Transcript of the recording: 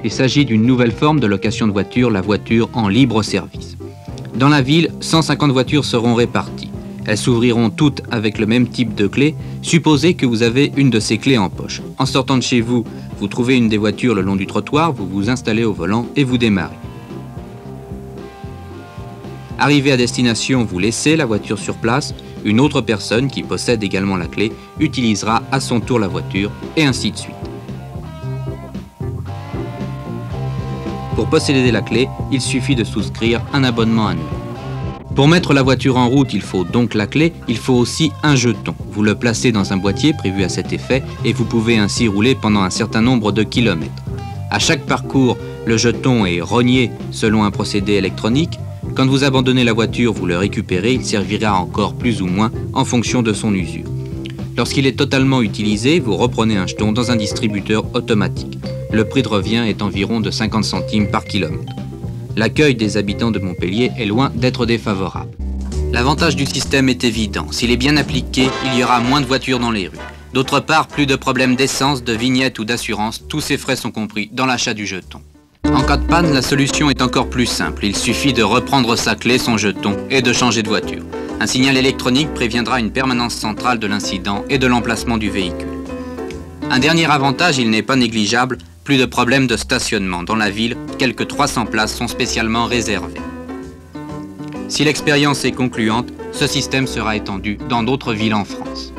Il s'agit d'une nouvelle forme de location de voiture, la voiture en libre service. Dans la ville, 150 voitures seront réparties. Elles s'ouvriront toutes avec le même type de clé. Supposez que vous avez une de ces clés en poche. En sortant de chez vous, vous trouvez une des voitures le long du trottoir, vous vous installez au volant et vous démarrez. Arrivé à destination, vous laissez la voiture sur place. Une autre personne qui possède également la clé utilisera à son tour la voiture et ainsi de suite. Pour posséder la clé, il suffit de souscrire un abonnement annuel. Pour mettre la voiture en route, il faut donc la clé, il faut aussi un jeton. Vous le placez dans un boîtier prévu à cet effet et vous pouvez ainsi rouler pendant un certain nombre de kilomètres. À chaque parcours, le jeton est rogné selon un procédé électronique. Quand vous abandonnez la voiture, vous le récupérez, il servira encore plus ou moins en fonction de son usure. Lorsqu'il est totalement utilisé, vous reprenez un jeton dans un distributeur automatique. Le prix de revient est environ de 50 centimes par kilomètre. L'accueil des habitants de Montpellier est loin d'être défavorable. L'avantage du système est évident. S'il est bien appliqué, il y aura moins de voitures dans les rues. D'autre part, plus de problèmes d'essence, de vignette ou d'assurance, tous ces frais sont compris dans l'achat du jeton. En cas de panne, la solution est encore plus simple. Il suffit de reprendre sa clé, son jeton et de changer de voiture. Un signal électronique préviendra une permanence centrale de l'incident et de l'emplacement du véhicule. Un dernier avantage, il n'est pas négligeable, plus de problèmes de stationnement. Dans la ville, quelques 300 places sont spécialement réservées. Si l'expérience est concluante, ce système sera étendu dans d'autres villes en France.